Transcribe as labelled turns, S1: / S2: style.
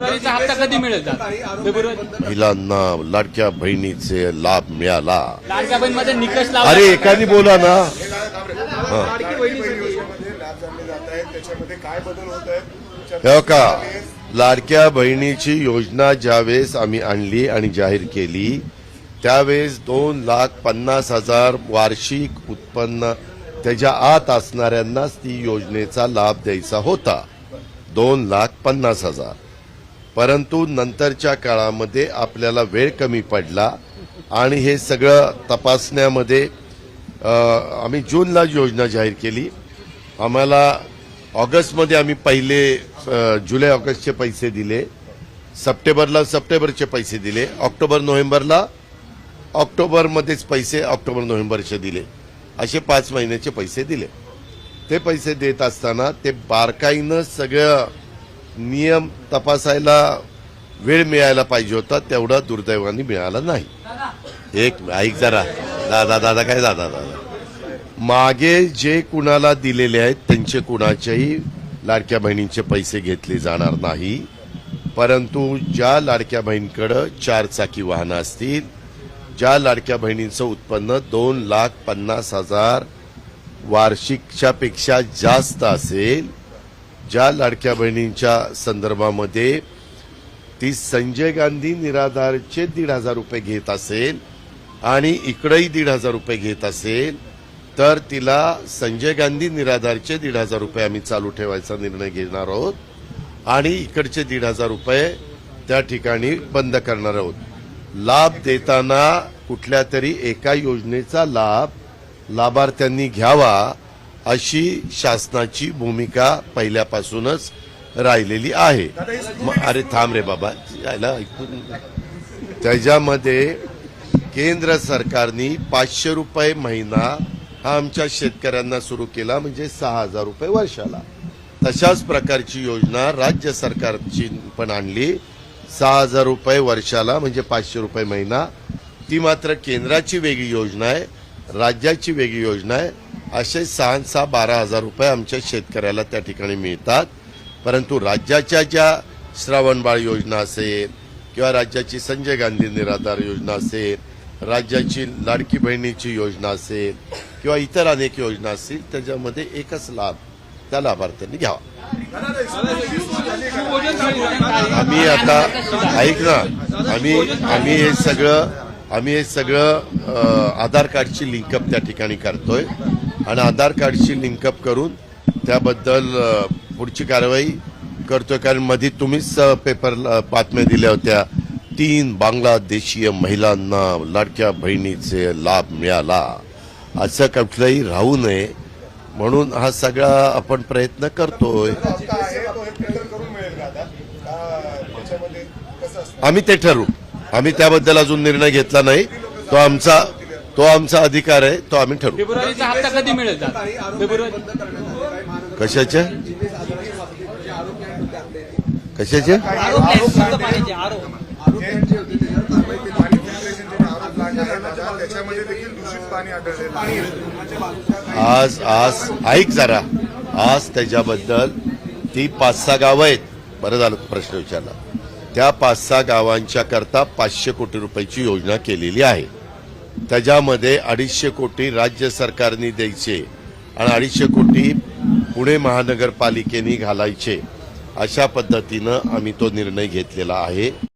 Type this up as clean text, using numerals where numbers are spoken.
S1: फेब्रुवारीचा हप्ता कधी मिळेल?
S2: महिलांना लाडक्या बहिणीचे लाभ मिळाला.
S1: लाडक्या बहिणीमध्ये निकष लावला.
S2: अरे एकाने बोला ना. हो का, लाडक्या बहिणीची योजना ज्यावेळेस आम्ही आणली आणि जाहीर केली त्यावेळेस 2,50,000 वार्षिक उत्पन्न त्याच्या आत असणाऱ्यांनाच ती योजनेचा लाभ द्यायचा होता, 2,50,000. परंतु नंतरच्या काळामध्ये आपल्याला वेळ कमी पडला आणि हे सगळं तपासण्यामध्ये आम्ही जूनला योजना जाहीर केली. आम्हाला ऑगस्टमध्ये आम्ही पहिले जुलै ऑगस्टचे पैसे दिले, सप्टेंबरला सप्टेंबरचे पैसे दिले, ऑक्टोबर नोव्हेंबरला ऑक्टोबरमध्येच पैसे ऑक्टोबर नोव्हेंबरचे दिले, असे 5 महिन्याचे पैसे दिले. ते पैसे देत असताना ते बारकाईनं सगळं नियम तपासायला वेळ मिळायला पाहिजे होता, तेवढा दुर्दैवाने मिळाला नाही. एक ऐक जरा, दादा काय दादा मागे जे कुणाला दिलेले आहेत त्यांचे कुणाच्याही लाडक्या बहिणींचे पैसे घेतले जाणार नाही. परंतु ज्या लाडक्या बहिणीकडे 4 चाकी वाहनं असतील, ज्या लाडक्या बहिणींचं उत्पन्न 2,50,000 वार्षिकच्या पेक्षा जास्त असेल, ज्या लाडक्या बहिणींच्या संदर्भामध्ये ती संजय गांधी निराधारचे 1,500 रुपये घेत असेल आणि इकडेही 1,500 रुपये घेत असेल, तर तिला संजय गांधी निराधारचे 1,500 रुपये आम्ही चालू ठेवायचा निर्णय घेणार आहोत आणि इकडचे 1,500 रुपये त्या ठिकाणी बंद करणार आहोत. लाभ देताना कुठल्या तरी एका योजनेचा लाभ लाभार्थ्यांनी घ्यावा अशी शासनाची भूमिका पहिल्यापासूनच राहिलेली आहे. अरे थांब रे बाबा, यायला ऐकून. त्याच्यामध्ये केंद्र सरकारने 500 रुपये महिना हा आमच्या शेतकऱ्यांना सुरू केला, म्हणजे 6,000 रुपये वर्षाला. तशाच प्रकारची योजना राज्य सरकारची पण आणली, 6,000 रुपये वर्षाला म्हणजे 500 रुपये महिना. ती मात्र केंद्राची वेगळी योजना आहे, राज्याची वेगळी योजना आहे. असे 6,6 12,000 रुपये आमच्या शेतकऱ्याला त्या ठिकाणी मिळतात. परंतु राज्याच्या ज्या श्रावणबाळ योजना असेल किंवा राज्याची संजय गांधी निराधार योजना असेल, राज्याची लाडकी बहिणीची योजना असेल किंवा इतर अनेक योजना असतील, त्याच्यामध्ये एकच लाभ त्या लाभार्थ्यांनी घ्यावा. आम्ही आता ऐक ना, आम्ही हे सगळं आधार कार्डची लिंकअप त्या ठिकाणी करतोय आणि आधार कार्डची लिंकअप करून त्याबद्दल पुढची कारवाई करतोय. कारण मध्ये तुम्हीच पेपरला बातम्या दिल्या होत्या, 3 बांगलादेशीय महिलांना लाडक्या बहिणीचे लाभ मिळाला. असं कुठलंही राहू नये म्हणून हा सगळा आपण प्रयत्न करतोय. आम्ही ते ठरवू, आम्ही त्याबद्दल अजून निर्णय घेतला नाही. तो आमचा अधिकार आहे, तो आम्ही ठरवू.
S1: फेब्रुवारीचा हप्ता कधी मिळेल?
S2: कशाचे आज ऐक जरा, आज त्याच्याबद्दल ती 5-6 गावं आहेत. बरं झालं प्रश्न विचारला. त्या 5-6 गावांच्या करता 500 कोटी रुपयाची योजना केलेली आहे. त्याच्यामध्ये 250 कोटी राज्य सरकारने द्यायचे आणि 250 कोटी पुणे महानगरपालिकेने घालायचे. अशा पद्धतीनं आम्ही तो निर्णय घेतलेला आहे.